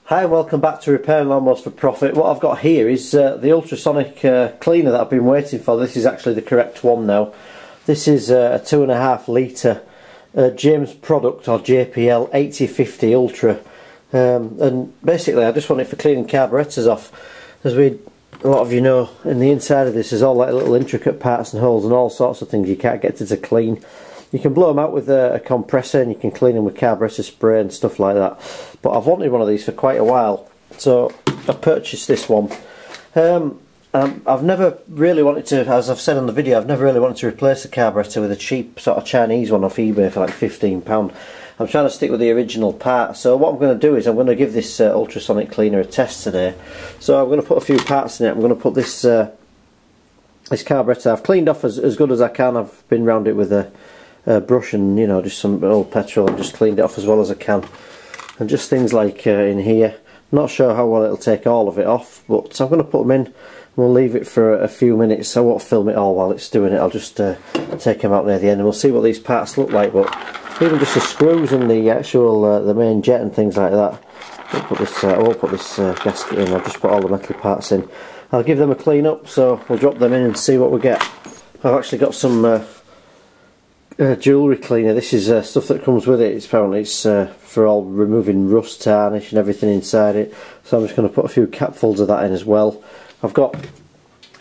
Hi and welcome back to Repairing Lawnmowers for Profit. What I've got here is the Ultrasonic cleaner that I've been waiting for. This is actually the correct one now. This is a 2.5 litre James product, or JPL 8050 Ultra. And basically I just want it for cleaning carburettors off. As a lot of you know, in the inside of this is all like little intricate parts and holes and all sorts of things you can't get to clean. You can blow them out with a compressor and you can clean them with carburetor spray and stuff like that. But I've wanted one of these for quite a while, so I've purchased this one. I've never really wanted to, as I've said on the video, I've never really wanted to replace the carburetor with a cheap sort of Chinese one off eBay for like £15. I'm trying to stick with the original part, so what I'm going to do is I'm going to give this ultrasonic cleaner a test today. So I'm going to put a few parts in it. I'm going to put this this carburetor I've cleaned off as good as I can. I've been round it with a brush and, you know, just some old petrol, and just cleaned it off as well as I can. And just things like in here, not sure how well it'll take all of it off, but I'm going to put them in. We'll leave it for a few minutes. I won't film it all while it's doing it. I'll just take them out near the end and we'll see what these parts look like. But even just the screws and the actual the main jet and things like that, I won't put this gasket in. I'll just put all the metal parts in. I'll give them a clean up, so we'll drop them in and see what we get. I've actually got some jewellery cleaner. This is stuff that comes with it. Apparently it's for all removing rust, tarnish and everything inside it. So I'm just going to put a few capfuls of that in as well. I've got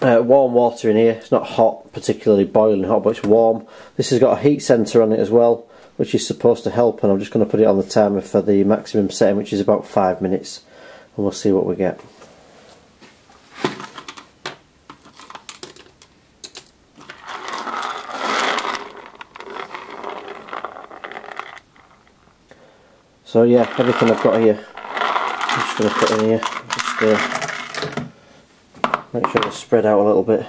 warm water in here. It's not hot, particularly boiling hot, but it's warm. This has got a heat sensor on it as well, which is supposed to help, and I'm just going to put it on the timer for the maximum setting, which is about 5 minutes, and we'll see what we get. So yeah, everything I've got here, I'm just going to put in here. Just make sure it's spread out a little bit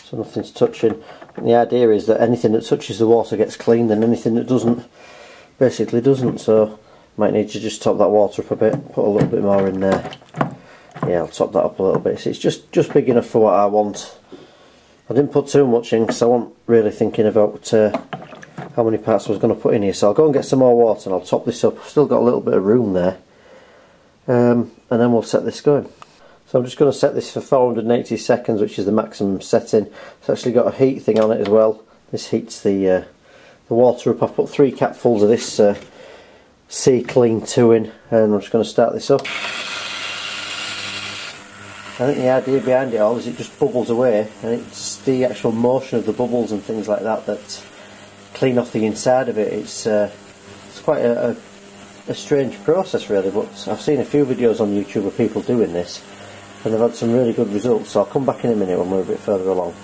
so nothing's touching. And the idea is that anything that touches the water gets cleaned, and anything that doesn't, basically doesn't. So might need to just top that water up a bit, put a little bit more in there. Yeah, I'll top that up a little bit. So it's just big enough for what I want. I didn't put too much in because I wasn't really thinking about how many parts I was going to put in here. So I'll go and get some more water and I'll top this up. I've still got a little bit of room there, and then we'll set this going. So I'm just going to set this for 480 seconds, which is the maximum setting. It's actually got a heat thing on it as well. This heats the water up. I've put 3 capfuls of this Sea Clean 2 in, and I'm just going to start this up. I think the idea behind it all is it just bubbles away, and it's the actual motion of the bubbles and things like that that clean off the inside of it. It's quite a strange process really, but I've seen a few videos on YouTube of people doing this and they've had some really good results, so I'll come back in a minute when we're a bit further along.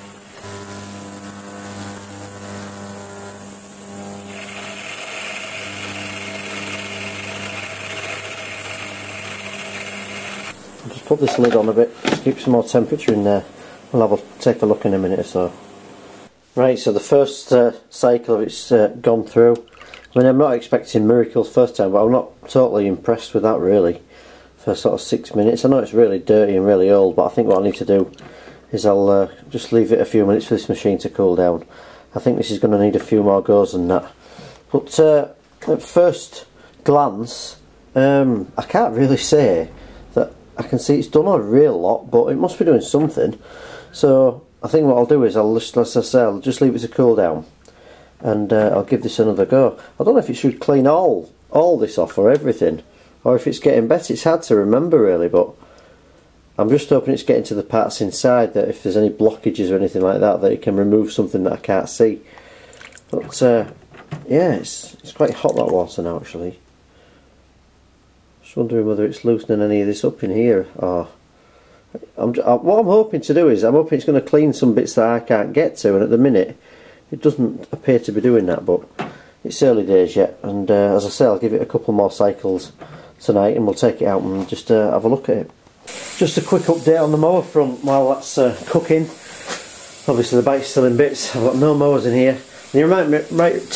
I'll just put this lid on a bit, just keep some more temperature in there. We'll take a look in a minute or so. Right, so the first cycle of it's gone through. I mean, I'm not expecting miracles first time, but I'm not totally impressed with that really. For sort of 6 minutes. I know it's really dirty and really old, but I think what I need to do is I'll just leave it a few minutes for this machine to cool down. I think this is going to need a few more goes than that. But at first glance, I can't really say that I can see it's done a real lot, but it must be doing something. So I think what I'll do is I'll just leave it to cool down, and I'll give this another go. I don't know if it should clean all this off or everything, or if it's getting better. It's hard to remember really, but I'm just hoping it's getting to the parts inside, that if there's any blockages or anything like that, that it can remove something that I can't see. But yeah, it's quite hot, that water now actually. Just wondering whether it's loosening any of this up in here. Or what I'm hoping to do is, I'm hoping it's going to clean some bits that I can't get to, and at the minute it doesn't appear to be doing that, but it's early days yet, and as I say, I'll give it a couple more cycles tonight and we'll take it out and just have a look at it. Just a quick update on the mower front while that's cooking. Obviously the bike's still in bits. I've got no mowers in here. And you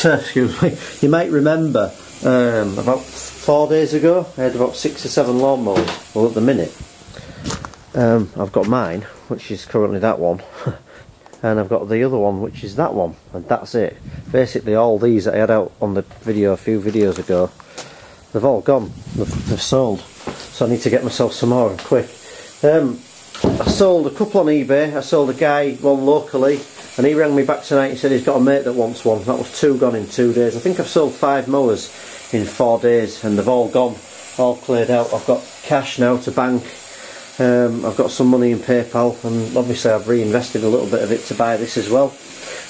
excuse me, you might remember about 4 days ago I had about 6 or 7 lawnmowers. Well, at the minute I've got mine, which is currently that one, and I've got the other one, which is that one, and that's it. Basically all these that I had out on the video a few videos ago, they've all gone, they've sold. So so I need to get myself some more and quick. I sold a couple on eBay. I sold a guy one locally, and he rang me back tonight and said he's got a mate that wants one. That was 2 gone in 2 days. I think I've sold 5 mowers in 4 days, and they've all gone, all cleared out. I've got cash now to bank. I've got some money in PayPal, and obviously I've reinvested a little bit of it to buy this as well,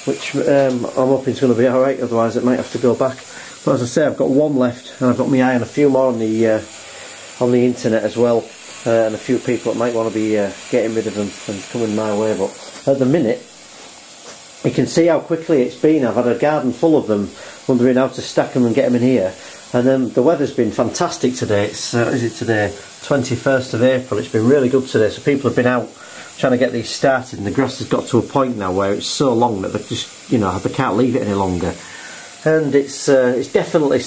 which I'm hoping is going to be alright, otherwise it might have to go back. But as I say, I've got 1 left, and I've got my eye on a few more on the internet as well, and a few people that might want to be getting rid of them and coming my way. But at the minute, you can see how quickly it's been. I've had a garden full of them, wondering how to stack them and get them in here. And then the weather's been fantastic today. It's is it today? 21st of April. It's been really good today. So people have been out trying to get these started, and the grass has got to a point now where it's so long that they just, you know, they can't leave it any longer. And it's definitely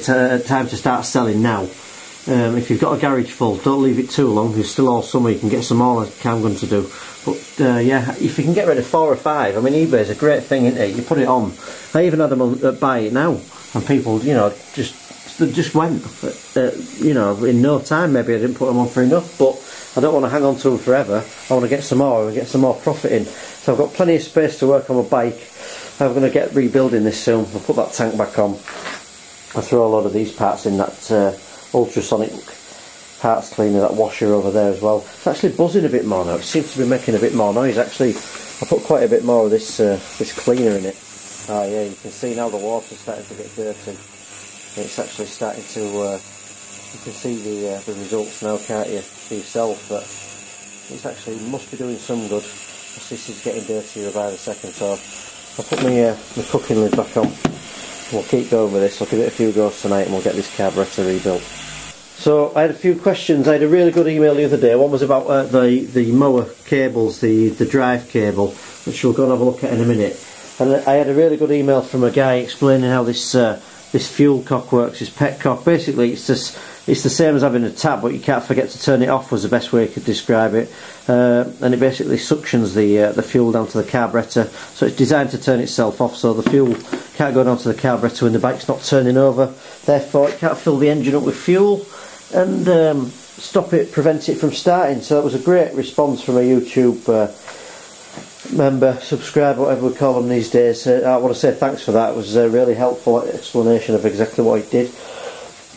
time to start selling now. If you've got a garage full, don't leave it too long. There's still all summer. You can get some more like I'm going to do. But yeah, if you can get rid of 4 or 5, I mean, eBay's a great thing, isn't it? You put it on. I even had them buy it now, and people, you know, just went. You know, in no time. Maybe I didn't put them on for enough, but I don't want to hang on to them forever. I want to get some more and get some more profit in. So I've got plenty of space to work on my bike. I'm going to get rebuilding this soon. I'll put that tank back on. I'll throw a lot of these parts in that Ultrasonic parts cleaner, that washer over there as well. It's actually buzzing a bit more now. It seems to be making a bit more noise. Actually, I put quite a bit more of this cleaner in it. Oh yeah, you can see now the water's starting to get dirty. It's actually starting to. You can see the results now, can't you, for yourself? But it's actually must be doing some good. This is getting dirtier by the second, so I'll put my cooking lid back on. We'll keep going with this. I'll give it a few goes tonight, and we'll get this carburettor rebuilt. So I had a few questions. I had a really good email the other day. One was about the mower cables, the drive cable, which we'll go and have a look at in a minute. And I had a really good email from a guy explaining how this fuel cock works, this petcock. Basically, it's the same as having a tap, but you can't forget to turn it off, was the best way I could describe it. And it basically suctions the fuel down to the carburettor. So it's designed to turn itself off, so the fuel can't go down to the carburettor when the bike's not turning over. Therefore, it can't fill the engine up with fuel and prevent it from starting. So it was a great response from a YouTube member, subscriber, whatever we call them these days. I want to say thanks for that. It was a really helpful explanation of exactly what he did.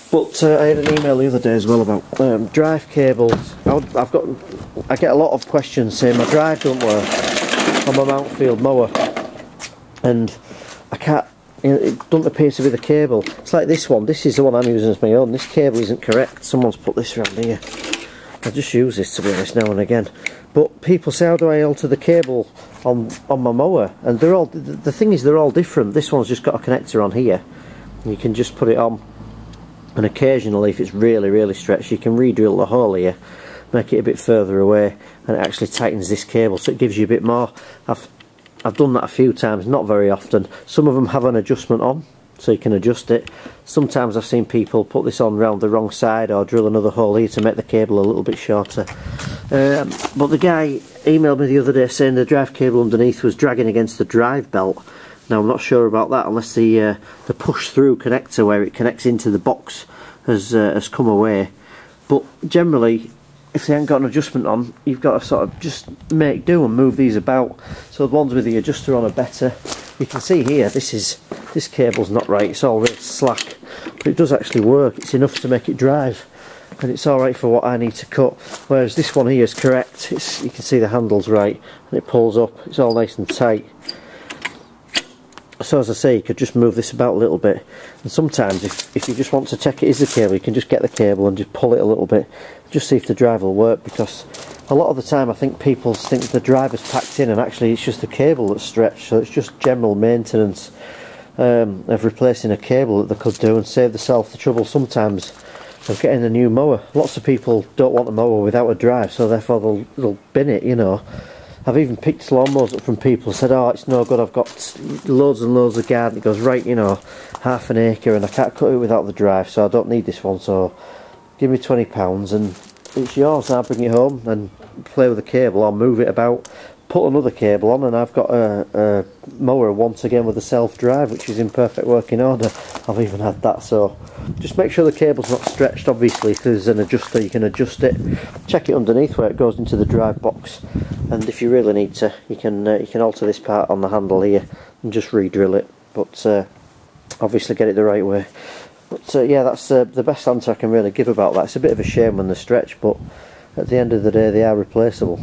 But I had an email the other day as well about drive cables. I get a lot of questions saying my drive don't work on my Mountfield mower, and I can't. It doesn't appear to be the cable. It's like this one. This is the one I'm using as my own. This cable isn't correct. Someone's put this around here. I just use this, to be honest, now and again. But people say, how do I alter the cable on my mower? And they're all, the thing is, they're all different. This one's just got a connector on here, and you can just put it on. And occasionally, if it's really, really stretched, you can re-drill the hole here, make it a bit further away, and it actually tightens this cable, so it gives you a bit more. I've done that a few times, not very often. Some of them have an adjustment on, so you can adjust it. Sometimes I've seen people put this on round the wrong side, or drill another hole here to make the cable a little bit shorter. But the guy emailed me the other day saying the drive cable underneath was dragging against the drive belt. Now I'm not sure about that, unless the push-through connector where it connects into the box has come away. But generally, if they haven't got an adjustment on, you've got to sort of just make do and move these about. So the ones with the adjuster on are better. You can see here, this cable's not right. It's all really slack, but it does actually work. It's enough to make it drive, and it's all right for what I need to cut. Whereas this one here is correct. You can see the handle's right, and it pulls up. It's all nice and tight. So as I say, you could just move this about a little bit, and sometimes if you just want to check it is the cable, you can just get the cable and just pull it a little bit, just see if the drive will work, because a lot of the time I think people think the drive is packed in, and actually it's just the cable that's stretched. So it's just general maintenance of replacing a cable that they could do, and save themselves the trouble sometimes of getting a new mower. Lots of people don't want a mower without a drive, so therefore they'll bin it, you know. I've even picked lawnmowers up from people, said, oh, it's no good, I've got loads and loads of garden. It goes, right, you know, half an acre, and I can't cut it without the drive, so I don't need this one, so give me £20 and it's yours. I'll bring it home and play with the cable, or move it about, put another cable on, and I've got a mower once again with a self-drive, which is in perfect working order. I've even had that, so just make sure the cable's not stretched. Obviously, if there's an adjuster, you can adjust it. Check it underneath where it goes into the drive box, and if you really need to, you can alter this part on the handle here and just re-drill it, but obviously get it the right way. But yeah, that's the best answer I can really give about that. It's a bit of a shame when they're stretched, but at the end of the day they are replaceable.